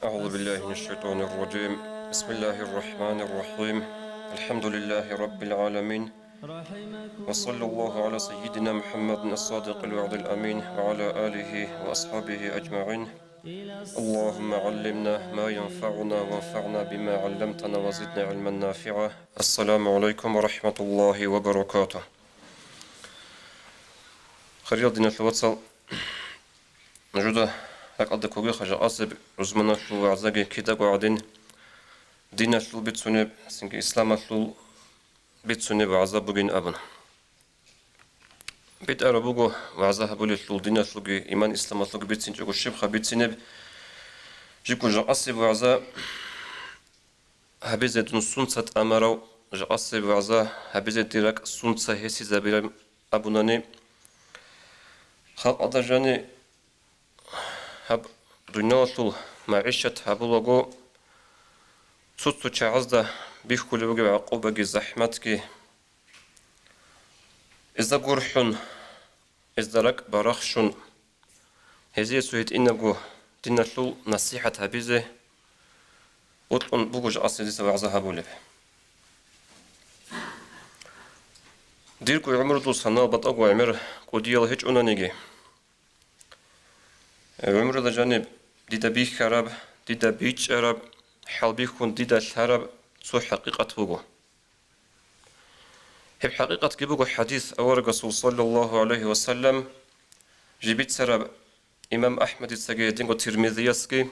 أعوذ بالله من الشيطان الرجيم. بسم الله الرحمن الرحيم. الحمد لله رب العالمين، وصلى الله على سيدنا محمد الصادق الوعد الأمين وعلى آله وأصحابه أجمعين. اللهم علمنا ما ينفعنا وانفعنا بما علمتنا وزدنا علما نافعا. السلام عليكم ورحمة الله وبركاته. خير دين الوصل نجده هكذا كوجي خجا أصب رزمنا شو وعزاجي كده قاعدين دين شو بتسنب سنك إسلام شو بتسنب وعزاب بجين أبنا بيت أربوجو وعزاه بولي شو دين شو جي إيمان إسلام شو بتسنج جو الشبخة بتسنب جيكو جا أصب وعزا هبزة نصونسة أمرو جا أصب وعزا هبزة ديرك صونسة هسي زبير أبوناني خلق أدرجاني هب دنيا شو معيشة هبولوجو صوت تعزدا بيحكوا لي بقى عقوبة زحمتك إذا قرحون إذا رك برخشون هذه سويت إنجو دينا شو نصيحة هبيزة وطن بوجج أصلي سبع زهبولة ديركو عمر دو سنة بطاقو عمر قديال هيج أنانيجي عمر دا جانب ديدا بيخ خراب ديدا بيج عرب حال بيخون ديدا الحرب سو حقيقة بوجو هب حقيقة كبوجو حديث أور رسول صلى الله عليه وسلم جبت سرب إمام أحمد السجيدين والترمذي يسكي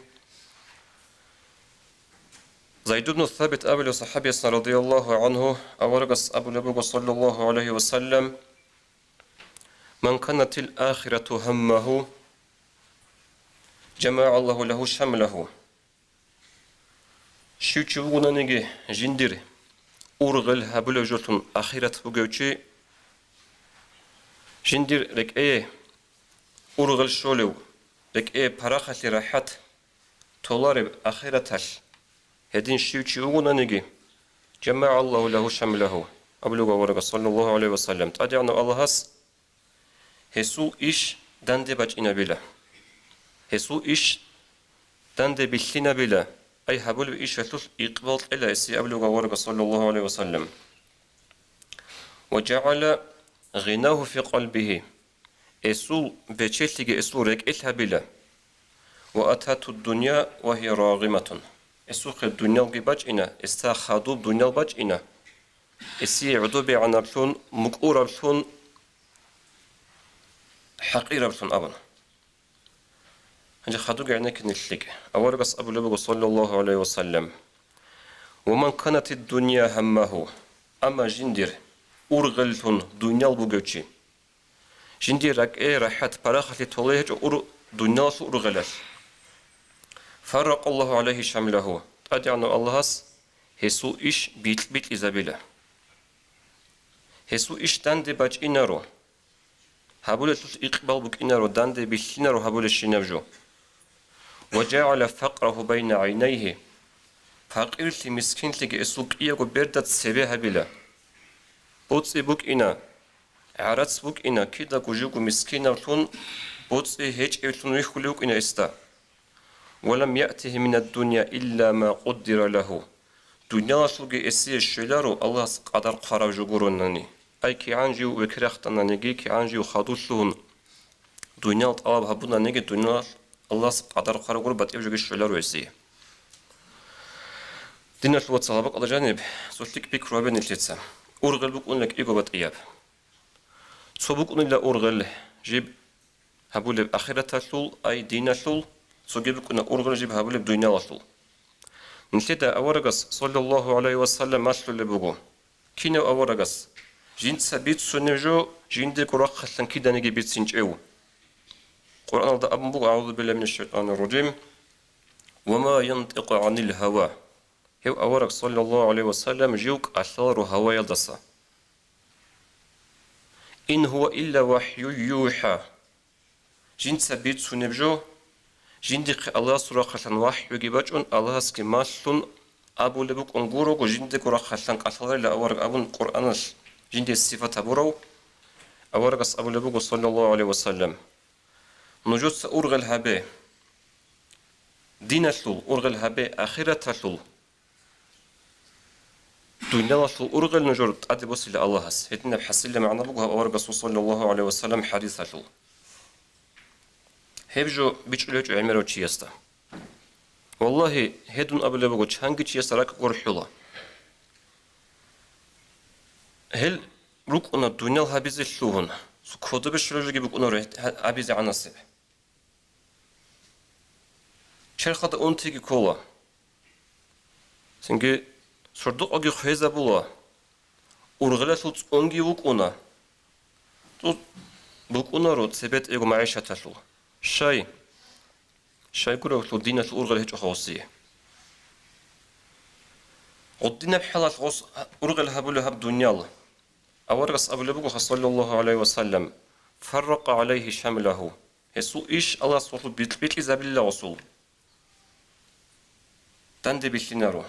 زيد بن الثابت أبو صحابي رضي الله عنه أور أبو لبوجو صلى الله عليه وسلم من كانت الآخرة همه جمع الله له شمله شو تشوفون نيجي جندير أورغل هبلو جوتون آخرة بوجوتشي جندير لك إيه أورغل شولو لك إيه براخة راحت تولارب آخرتش هدين شو تشوفون نيجي جمع الله له شمله أبلغ ورق صلى الله عليه وسلم تدعنا الله هس هسو إيش دندي بج إنا بلا هسو إيش دندي بلنا بلا أي هبول إيش فتوش إقبال إلى إسي أبلغ ورق صلى الله عليه وسلم وجعل غناه في قلبه إسو بتشلتك إسو رك إلها بلا وأتت الدنيا وهي راغمة إسو خد الدنيا بج إنا استخدوا الدنيا بج إنا إسي عدو بعنا بلون مكور بلون حقير بلون أبنا هنجي خدوق عنك نتلك أول بس أبو لبق صلى الله عليه وسلم ومن كانت الدنيا همه أما جندير أرغلتون دنيا البوغوتشي جندير رك إيه راحت براخة توليهج أور دنيا أرغلت فرق الله عليه شمله أدعنا الله هسو إيش بيت إزابيلا هسو إيش داندي باج إنارو هبولة إقبال بك إنارو داندي بيشينارو هبولة شينافجو وجعل فقره بين عينيه فقيرتي مسكينتي اسوق إياغو بردت سبيها بلا بوتسي بوك إنا عراتس بوك إنا كيدا كوجوكو مسكينة تون بوتسي هيج إلتون ويخلوك إنا إستا ولم يأته من الدنيا إلا ما قدر له دنيا شوغي إسي الشلارو الله قدر قرار جوغوروناني أي كي عنجيو وكرختنا كي عنجيو خادوشون دنيا طلب هبونا نيجي دنيا الله قدر قرار غربت إيجوغي الشلارو إسي دين الوات صلابك على جانب سوتلك بيك روابين التيتسا أورغل بك أنلك إيجو بات إياب صبوك أنلا أورغل جيب هبولب آخرة شول أي دين شول سوجيبك أن أورغل جيب هبولب دنيا شول نتيدا أورغس صلى الله عليه وسلم ماشلو لبوغو كينو أورغس جين سبيت سنجو جين دي كراخ خلن كيدا نيجي بيت سنجيو قرآن الله أبو أعوذ بالله من الشيطان الرجيم وما ينطق عن الهوى هو أورغ صلى الله عليه وسلم جيوك أثار هوى يلدسا إن هو إلا وحي يوحى جين سبيت سنجو جين دي الله سورة خلن وحي يجيبجون الله سكي ماشلون أبو لبوك أنغورو جين دي كراخ خلن أثار لأورغ أبو القرآن جين دي الصفة برو أورقص أبو لبوغ صلى الله عليه وسلم نجوس أرغل هبه دين شلول أرغل هبه آخرة شلول دنيا شلول أرغل نجور أدي بوس إلى الله هس هتنا بحسيل معنا بوغ أورقص صلى الله عليه وسلم حديث شلول هبجو بيجلوج عمرو تشيستا والله هدون أبو لبوغ تشانجي تشيستا راك قرحولا هل روك أنا الدنيا هبيز الشوهن سكوت بشرج جيبك أنا هبيز عناصر شرخة أنتيجي كولا سنجي صردق أجي خيزة بولا أرغلا شوت أنجي وك أنا تو بوك أنا رود سبت إيجو معيشة تشلو شاي كورو شلو دينا شلو أرغلا هيج خاصية قدينا بحالة خاص أرغلا هبولا هب دنيا أورقص أبو لبوغ صلى الله عليه وسلم فرق عليه شمله هسو إيش الله صوت بيت زابل الله رسول تندي بيشينارو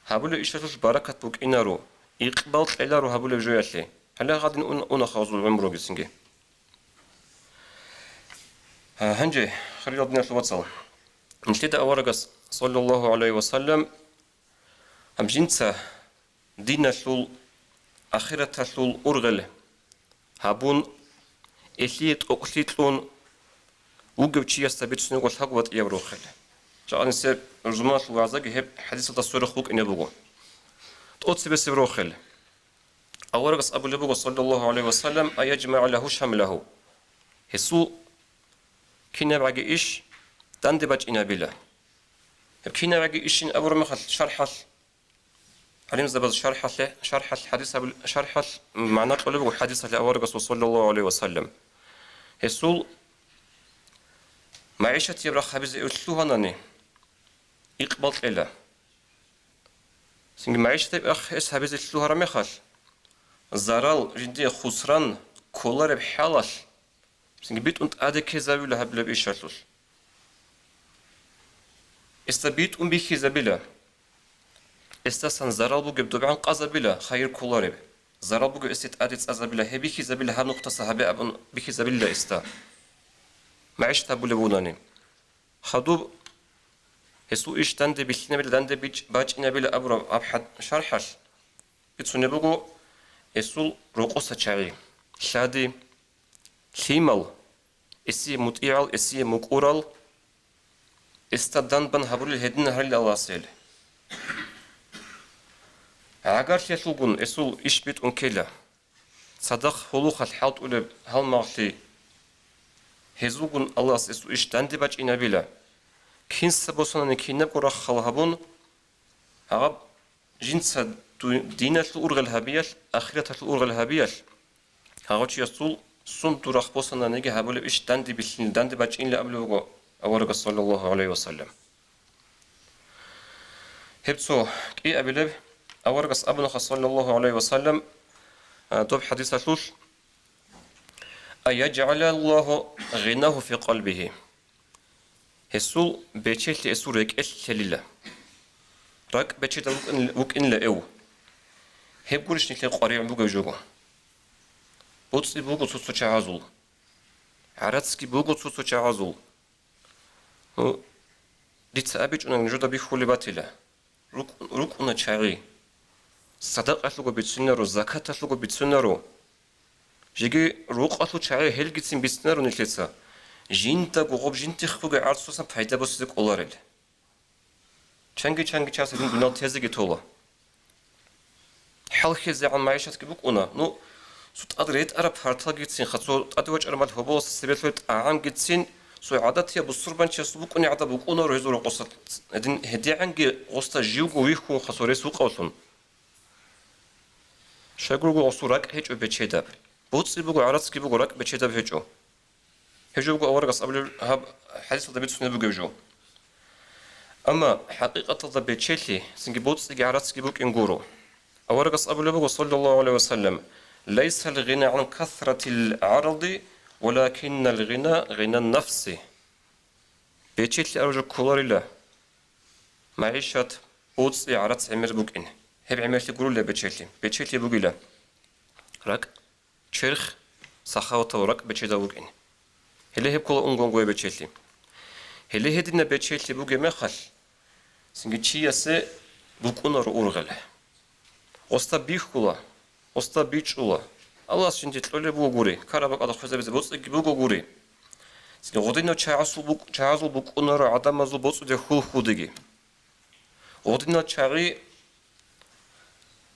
هابولو إيشتوش بركة بوك إنارو إقبال خلارو هابولو جوياتلي هلا غادي أنا خاوزو العمرو بيسنجي هنجي خلينا بدنا شو بتصل نشتد أورقص صلى الله عليه وسلم هم جنسة دينا شلول آخرة شلول أرغل هابون إشيت أقشيتلون وجب شيء استبيت سنو وشهقوت يبروخل جاء نسير رزمات الوعزق هب حديث التصوير خوك إنه بقول تقول سبس بروخل أورقص أبو لبوغ صلى الله عليه وسلم أيجمع له شمله هسو كنا بعجي إيش تندبج إنا بلا كنا بعجي إيش إن أبو رمخل شرحل عليم زبز شرح الحديث شرح معناه قلبه الحديث لأورقص صلى الله عليه وسلم هسول معيشة يبرا خبز يسلوها ناني يقبل إلا سنج معيشة يبرا خبز يسلوها رميخال زرال جدي خسران كولار بحالش سنج بيت أنت أدي كذابي لهبلا بإيشارلوش استبيت بكذابي استسان زرال بوجب دبعان قازبلا خير كولارب زرال بوجب استت أديت أزبلا هبي كذابلا هم نقطة صحابة أبن بكذابلا استا معيش تابو لبوناني خدوب هسو إيش تند بيشنا بلا تند باج إنا بلا أبرا أبحد شرحش بتسوني بقو هسو رقصة شعري شادي شيمال اسي مطيعل اسي مقورال استدان بن هبول الهدن هرل الله سيل عقار شيشلقون اسو إيش بيت أنكيلا صدق خلوخ الحالت أولي هل مغلي هزوغون الله اسو إيش تند باج إنا بلا كين سبوسنا كين نبقى خلهبون عقب جنس دينة الأورغ الهبيش آخرة الأورغ الهبيش هاوش يسول سون تراخ بوسنا نيجي هبول إيش تندي بيشين تندي باجين لقبله أورغ صلى الله عليه وسلم هبتو كي أبلب أورغ أبنه صلى الله عليه وسلم دوب حديث شوش أيجعل الله غناه في قلبه هسول بيتشيل اسورك الشليله راك بيتشيل وكن لاو هب قولش نتلي قريع بوغا جوغو بوتسي بوغو تسوتو تشازول عراتسكي بوغو تسوتو تشازول ديت ابيج انا نجودا بيخولي باتيلا روك انا تشاري صدق اشلوغو بيتسنرو زكاه اشلوغو بيتسنرو جيجي روك اشلو تشاري هلغيتسين بيتسنرو نتليسا جينتا غوغوب جينتي خفوغي عرصوسا فايدا بوسيزك اولارل چانگي چاسا دين بنال تيزيگي تولا حالخي زي عن معيشتك بوك انا نو سوت ادريت ارا بارتال گيتسين خاصو ادوچ ارمال هوبوس سبيتويت اعام گيتسين سو عادتيا بصربان چسو بوك اني عدا بوك انا ريزورو قصت ادين هديعنگي قصتا جيوغو ويخو خاصو ريسو قوسون شاگروغو اسوراك هيچ بچيدا بوتسي بوغو عراتسكي بوغو راك بچيدا هيچو هجوب أورقص قبل هب حديث الضبيط سنة بجوجو أما حقيقة الضبيط شيء سنجبوت سجارات سجبوك إنجورو أورقص قبل بجو صلى الله عليه وسلم ليس الغنى عن كثرة العرض ولكن الغنى غنى النفس بيتشيت أرجو كولاريلا معيشة بوت سجارات عمر بوك إن هب عمر تقولوا له بيتشيت بوجيلا راك شرخ سخاوة ورق بتشيدا وقين هلي هب كل أنقون بتشيلي هلي هدينا بتشيلي بوجي مخل سنجتشي يسه بوكونا رؤورغله أستا بيخ كلا أستا بيش كلا الله سنجي تلولي بوغوري كارابك على خزة بزبوس بوغوري سنجي غدينا تشعزل بوكونا رعدم مزل بوس ده خول خودجي غدينا تشعري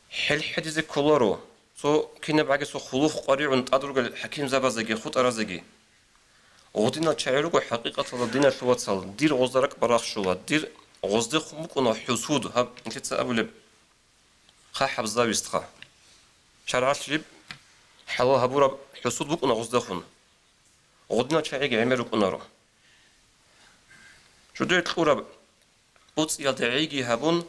حل حديث كلارو سو كنا بعدي سو خلوف قريع عند أدرج حكيم زبازجي خود أرازجي غدينا تشعرو حقيقة الدين شو تصل دير غزرك براخ شو دير غزد خمك ونا حسود هب أنت تسأبل خا حبزا بيستخا شرعت شرب حلا هبورا حسود بك ونا غزد خون غدنا تشعري عمرك ونارو شو دير تقول بوت يدعيجي هبون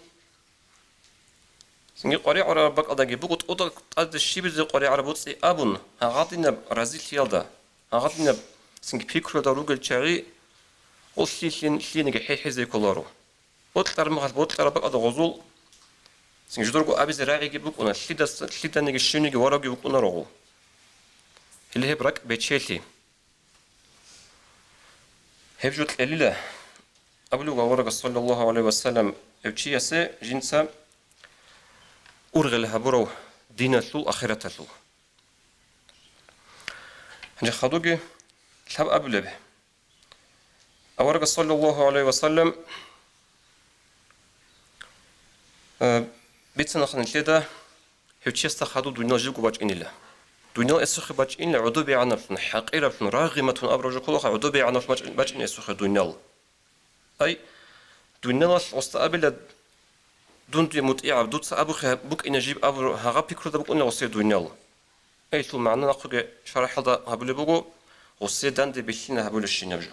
سنجي قاري عرب بق أداجي بقول أدا أد الشيء بزي قاري عرب بوت أبون هغادينا رازيل يالدا هغادينا سنجي بيكرو داروجل تشعري وشلين نجي حزي كلارو بوتلار مغال بوتلار بق أدا غزول سنجي درجو أبي زراعي جيبوك ونا شليدا نجي شيني جي ورا جيبوك ونا رغو اللي هي برك بتشيلي هبجوت الليلة أبلغ ورق صلى الله عليه وسلم ابتشي يسي جنسا أرغل هبرو دين ثلو آخرة ثلو هنجي خدوجي شاب أبلغ ورق صلى الله عليه وسلم بيتنا خن كده ابتشي استخدو دنيا جيكو باج إن الله دنيا اسخ باج إن عدوبي عنا فن حقيرة فن راغمة أبرج كلها عدوبي عنا فن باج إن اسخ دنيا أي دنيا واستقبل دون متيع دوت أبو خ بوك إن جيب أبو هغا بيكرو دبوك إن وصي دنيا أي شو معنى نقول شرح هذا هبل بوجو وصي دند بيشين هبل الشين بجو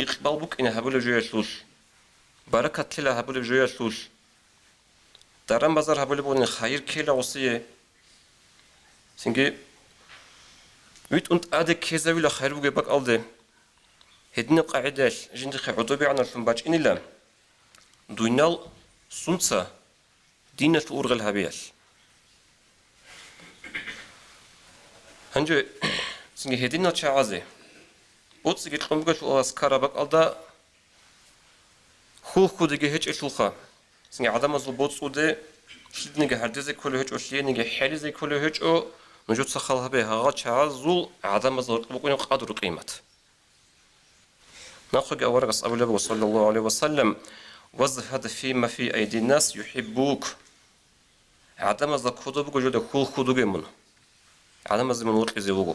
إقبال بوك إن هبل جوي سوس بركة تلا هبل جوي سوس درم بازار هبل بوك إن خير كلا وصي سنجي ويت أنت أدي كذا ولا خير بوك بق ألده هدنا قاعدة جند خعدوبي عنا فن باج إن الله دنيا سنسا دينة أورغل هبيل هنجو سنجي هدينا تشعازي بوت سنجي تقومك شو أسكارا بك ألدا خودجي هج إشلخا سنجي عدم أزل بوت سودي شدنجي هردزي كله هج أشلينجي حالزي كله هج أو نجود سخالها بها غا تشعازل عدم أزل بقوين قادر قيمة ناخذ أورق أبو الله صلى الله عليه وسلم وزهد فيما في أيدي الناس يحبوك عدم أزل خدو بقو جود كل خدو جمون عدم أزل من وقت زوجو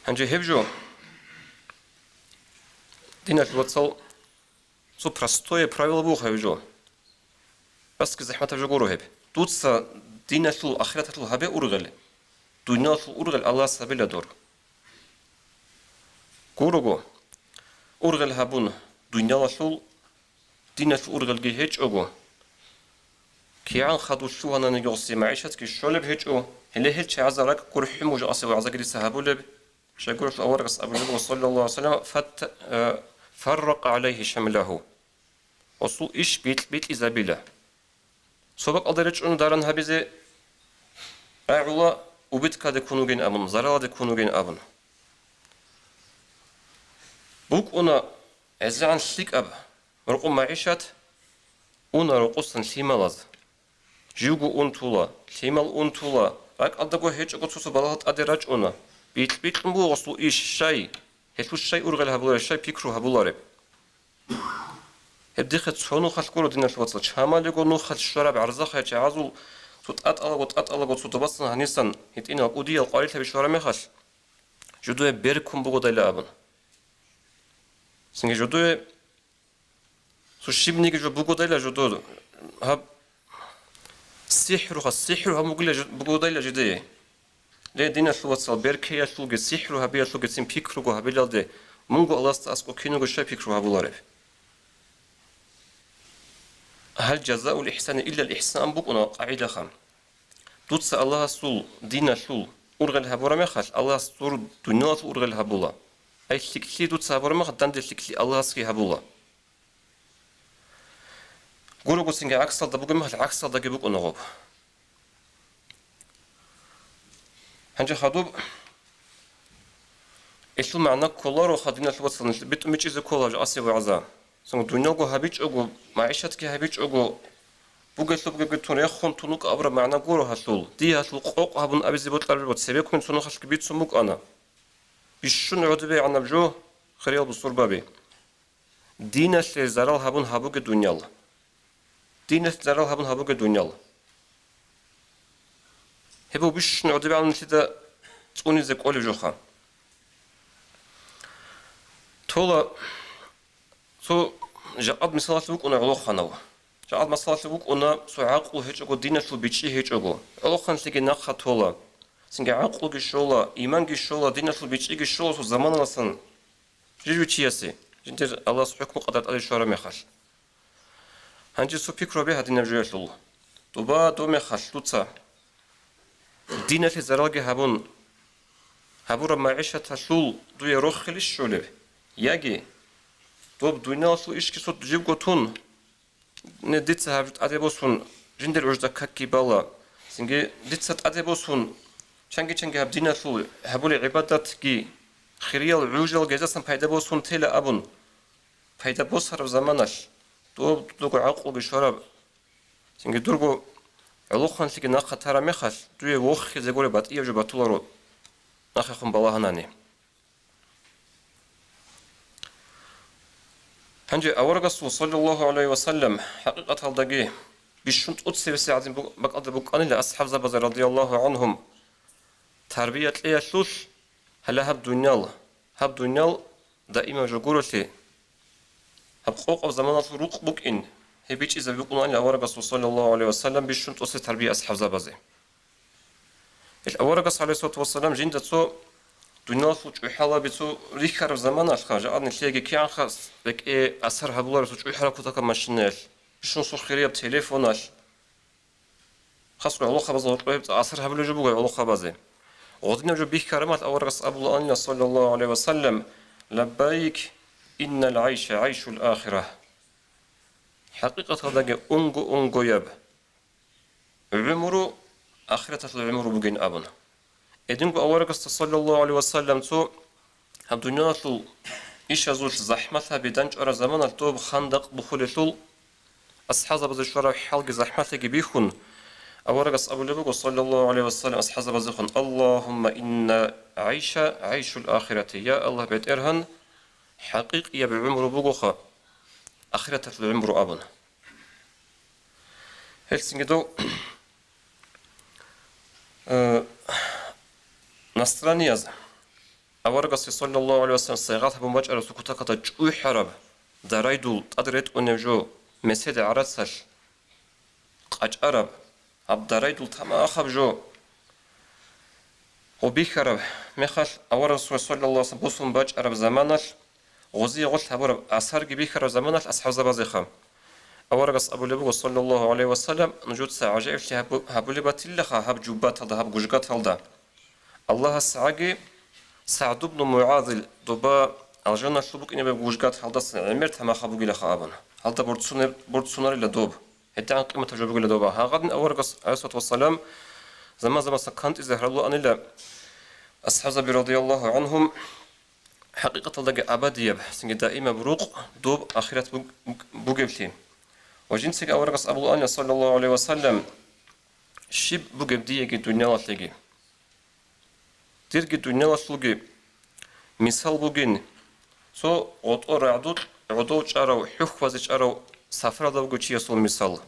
هنجي هبجو دينا الوصل سو простое правило بوخ هبجو بس كزحمة هبجو قرو هب دوتسا دينا شو آخرت شو هبه أورغل دنيا شو أورغل الله سبيل دور قرو أورغل هبون دنيا شو دينا شو أورغل جهج أجو كيان خدو شو هنا نجوسي معيشة كشولب هج أو هلا هج عزرك قرح موج أصل وعزقري سهبولب شكور في أورغس أبو النبي صلى الله عليه وسلم فرق عليه شمله وصل إيش بيت إزابيله سبق أدرج أن دارن هبزه أعلا وبيت كاد كونوجين أبن زراد كونوجين أبن بوك أنا عزعن سليك أب رقم معيشة أنا رقصن سيمالز جيوغو أنتولا سيمال أنتولا راك أدقو هيج أقصص بلغت أدرج أنا بيت مو وصل إيش شيء هتلو الشيء أرغل هبولار الشيء بيكرو هبولاره هبديخت شونو خلقو دينا الوصل شامل يقول نو خل الشراب عرزخه تعازل تتأطلق وتتبصن هنيسن هتينا قودية القاريتها بشوارع مخش جدوه بيركم بقو دايلا أبن سنجي جدوه سوشيب نيجي جو بقو دايلا جدوه هب السحر هم بقو دايلا جديه ليه دينا الوصل بيركيا شلوغي السحر هبيا شلوغي سين بيكرو هبيلا ده منغو الله استاسكو كينوغو شاي بيكرو هبولاره هل جزاء الإحسان إلا الإحسان بقنا قاعدة خام دوتس الله سول دينا شول أرغل هبورا مخال الله سول دنيا أرغل هبولا أي شكلي دوتس هبورا مخال دند شكلي الله سكي هبولا قولوا قصينجا عكسل دبوق مخال عكسل دقي بقنا غوب هنجي خدوب إيش المعنى كولارو خدينا الوصل بيت ميجي زي كولار أسي وعزا سون دنيا جو هبيج أجو معيشتك هبيج أجو بوجت لو بوجت تون يخون تونك أبرا معنا جورو هسول دي هسول قوق هبون أبي زبط لاربط سبيك من سونو خش كبيت سموك أنا بيشون عدبي عنا بجو خريال بصور بابي دين الزرال هبون هبوج الدنيا الله دين الزرال هبون هبوج الدنيا الله هبو بيشون عدبي عنا كده توني زي قولي جوخا تولا سو جاءت مثال سوق أنا علو خنوا جاءت مثال سوق أنا سو عقل هيج أقول دين سو بيجي هيج أقول علو خن سيجي نخ تولا سنجي عقل جشولا إيمان جشولا دين سو بيجي جشولا سو زمان لسن جيجو تياسي جنتر الله سبحانه قدرت على شورا مخال هنجي سو فكرة به هدين الجوال الله دوبا دو مخال توتا دين في زراجي هبون معيشة تسول دو يروح خليش شولة يجي دوب دنيا سو إيش كسر تجيب قطون نديت سهرت أديبوسون جندر وجد ككي بالا سنجي ديت سات أديبوسون شنجي هبدينا سو هبولي عبادات كي خيريال عوجل جزاسن فايدة بوسون تلا أبون فايدة بوسر زمانش دوب دوغو عقل بشرب سنجي درغو علوخان سيجي ناقة ترى مخاس دوي وخ زغوري بات إيجو باتولارو ناخخون بالا هناني هنجي أورغسو صلى الله عليه وسلم حقيقة هالدقي بيشنت أتسي بسيعدين بقعد بقاني لأصحاب زبز رضي الله عنهم تربية ليه سوس هلا هب دنيال دائما جغورتي هب قوق أو زمان روق بك إن هي بيش إذا بيقولون أن أورغسو صلى الله عليه وسلم بيشنت أتسي تربية أصحاب زبزي الأورغس عليه الصلاة والسلام جندتو دنيا سوچ حالا بتو ريخار زمان أشخاص أنا تلاقي كي أنخاص بك أثر هبولار سوچ حالا كتاك ماشينال بشون سو خيرية بتليفونال خاصة على خبزة طيب أثر هبولار جبوا على خبزة غدنا جو بيك كرامات أورغس أبو الله صلى الله عليه وسلم لبيك إن العيش عيش الآخرة حقيقة هذا أنجو يب عمره آخرة العمر بجين أبنا إدين أورغس صلى الله عليه وسلم تو هم دنيا تو إيش أزول زحمتها بدنج أرى زمان التوب خندق بخول تو أصحاب بزشورة حلق زحمتها جبيخون أورغس أبو لبوق صلى الله عليه وسلم أصحاب بزخون اللهم إن عيش الآخرة يا الله بيت إرهن حقيقي بعمر بوقخا آخرة العمر أبنا هل سنجدو نصرانيز أورغس صلى الله عليه وسلم صيغات بمجرد سكوتك تجوي حرب درايدول تدريت أنجو مسجد عرسش قاج عرب عبد درايدول تما أخب جو وبيخرب مخال أورغس صلى الله عليه وسلم بوسم باج عرب زمانش غزي غلت هبورب أثر بيخرب زمانش أصحاب زبازيخم أورغس أبو لبوغ صلى الله عليه وسلم نجود ساعة إفتي هبو لبات اللخا هب جوبات هذا هب جوجات هذا الله السعاجي سعد بن معاذ دبا الجنة شلبك إني بوجات هذا عمرت ما خبوجي لخابنا هذا برد سونار إلى دوب حتى عن قيمة جوبك إلى دوبا هاغدن أورغس عليه الصلاة والسلام زمان سكنت إذا الله أن إلا أصحاب رضي الله عنهم حقيقة الله أبدية سنج دائما بروق دوب آخرة بوجبتين وجنسك أورغس أبو الله صلى الله عليه وسلم شيب بوجبدية الدنيا تلاقي تيرجي الدنيا تلاقي مثال بوجين سو أطور عدو شارو حخ وزج شارو سفر هذا بوجي يسول مثال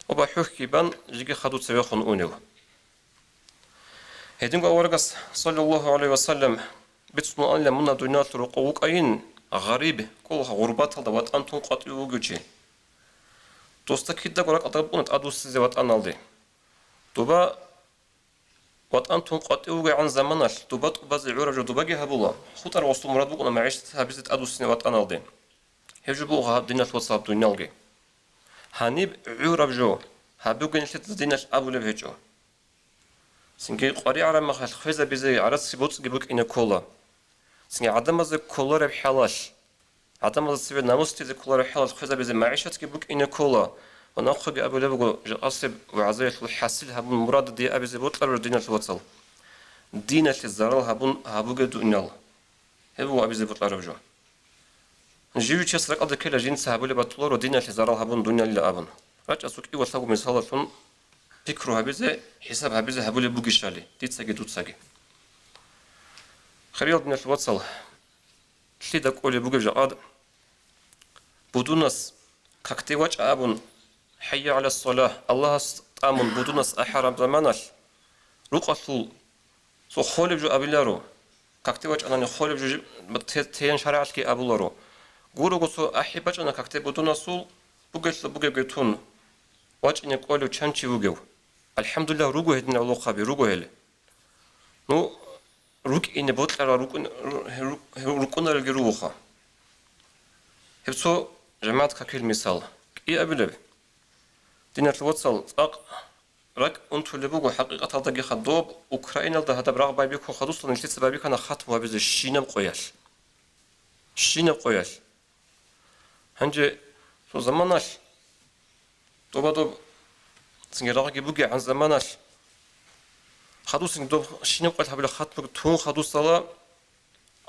وبا حخ كيبان جيجي خدو تسويخون أونيو هيدين أورغس صلى الله عليه وسلم بتصنع أن لمنا الدنيا تلقوك أين غريب كلها غربات هذا وات أنتم قاتلوا وجي دوستك هيدا قرق أطلبونت أدوس زوات أنالدي دوبا وات أنتم قاتلوا عن زمانش دوبا تقبض عرج دوبا جه بولا خطر وصل مراد بقنا معيشتها بزت أدوس وات أنالدي هجبوها الدنيا توصل الدنيا لقي هنيب عرب جو هبوجن شت الدنيا أبو لبهجو سنجي قاري على ما خفيزة بزي عرس سبوت جبوك إن كولا سنجي عدم از كولا رب حلاش عدم از سبب ناموس تيز كولا رب حلاش خفيزة بزي معيشة جبوك إن كولا ونأخذ أبو لبغو جاسب وعزيز الحاسل هبون مراد دي أبي زبوت لبر الدنيا توصل دينة الزرال هابوغ دونيال هبو أبي زبط العرب جيو تشسرق أدى كلا جنس هابولي بطلور ودينة الزرال هابون دونيال إلا أبن راج أسوك إيوة ثاقو مثالة ثون فكرو هابيزة حساب هابيزة هابولي بوغيشالي تيتساقي دوتساقي خريال دينة الواتسال تليدك أولي بوغي جاقاد بدونس كاكتي واج أبن حي على الصلاة الله تامن بدونس أحرام زمانش رقصول سو خولب جو أبيلارو كاكتي واج أنا خولب جو تين شرعش كي أبولارو غورو غوسو أحباج أنا كاكتي بدونسول بوغيش بوغي تون واج إني قولو تشانشي بوغيو الحمد لله روغو هدنا الله خابي روغو هل نو روك إني بوتلارا روكونا الجروخا هبسو جماعة كاكيل مثال إيه أبيلابي دينة الواتسال راك أنتو اللي بوغو حقيقة هذا خدوب أوكرانيا ده هذا براغ بايبيكو خدوص لنشتي سبابيك أنا خاتمها بيز الشينم قوياش الشينم قوياش هنجي سو زماناش دوبا دوب سنجي راغي بوغي عن زماناش خدوص دوب الشينم قوياش هبلا خاتم تون خدوص صلا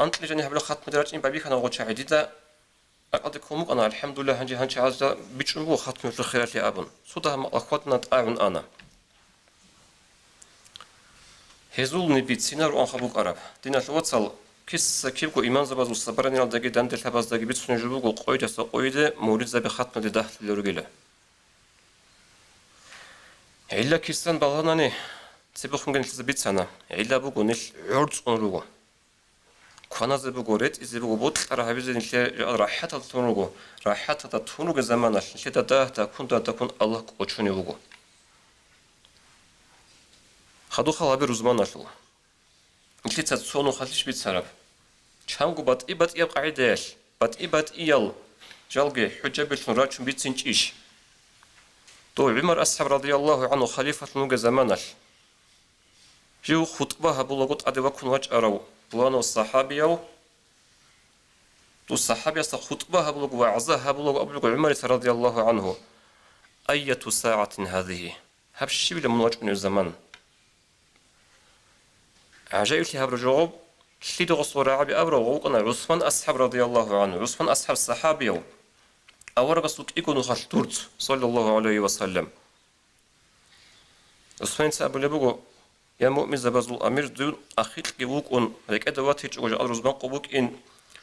أنت اللي جاني هبلا خاتم دراجين بايبيك أنا غوتش عديدة أقعد كومك أنا الحمد لله هنجي عازة بيتشنبو خاتم في الخيرات لي أبن صوتها ما أخواتنا تعاون أنا هزول نبيت سينار وان خبوك عرب دينا الواتسال كيس كيبكو إيمان زباز والصبراني لدقي داندل حباز دقي بيتسون جبوك قويدة سقويدة مورد زبي خاتم دي داخل لرقيلة إلا كيسان بالغاناني تسيبوخم جنل زبيت سنة إلا بوكو نش عرض أنروغو كوانا زبوكو ريت إزبوكو بوت أرى هبيزي نشي راحة تنروغو راحة تنروغو زماناش نشي تكون الله قوشوني وغو خدو خلابي روزماناش الله نشي تتصونو خالش بيت سرب چامگو بات إياب قاعدهش بات إيال جالجي حجة بيتون راچون بيت سنچيش تو عمر أصحاب رضي الله عنه خليفة نوغ زماناش جو خطبة هبولغوت أدي وكون واج أراو بوانو الصحابيو تو الصحابي خطبة هبولغ وعزة هبولغ أبلغ عمر رضي الله عنه أية ساعة هذه هبشي بلا من واج من الزمان عجائب لها برجوب شليد غصور عبي أبرو وقنا عثمان أصحاب رضي الله عنه عثمان أصحاب الصحابيو أورغ سوك إيكونو خالتورت صلى الله عليه وسلم عثمان سأبو لبوغو يا مؤمن زبازو الأمير دون أخيط جوك أن هيك أدوات هيك وجه أدرزبان قبوك إن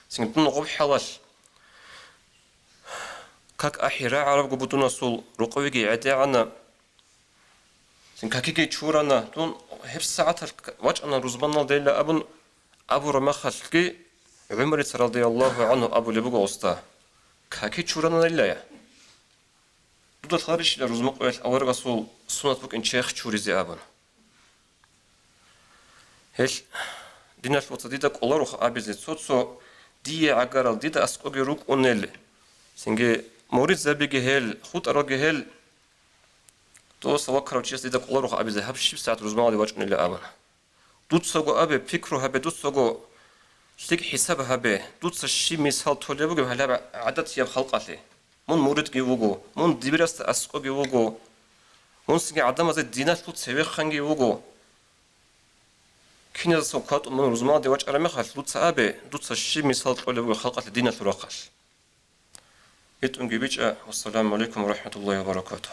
سنتون غب حلاش كاك أحيراء عرب قبوتنا سول رقويجي عدي عنا سن كاكيجي تشورانا دون هب ساعات واج أنا رزبان ديلا أبو رمخلقي عمر رضي الله عنه أبو لبوغ أستا كاكي تشورانا ليلا دودا خارج لرزمق ويل أورغ سول سنة بوك إن شيخ تشوريزي أبن هش ديناش وتصديدك الله روح أبيزي صوتسو دي عقارل ديدا أسقوغي روك أونيل سنجي مورد زبيجي هيل خود أراغي هيل توصل وكرو تشيس ديدك الله روح أبيزي هبشي بساعة رزمالي واجن اللي أبن دوتسوغو أبي فكرو هبي دوتسوغو شتيك حساب هبي دوتس الشي مثال توليبوغي بهلا عدد ياب خلقاتي من مورد جيوغو من ديبرست أسقوغي وغو من سنجي عدم زي ديناش لوت سيوخ خانجي وغو كنا سوكات من رزمان دي واج أرمي خالص دوت سأبي دوت سشي مثال تقول بقول خلقة الدين الفراقش. يتونجي بيج والسلام عليكم ورحمة الله وبركاته.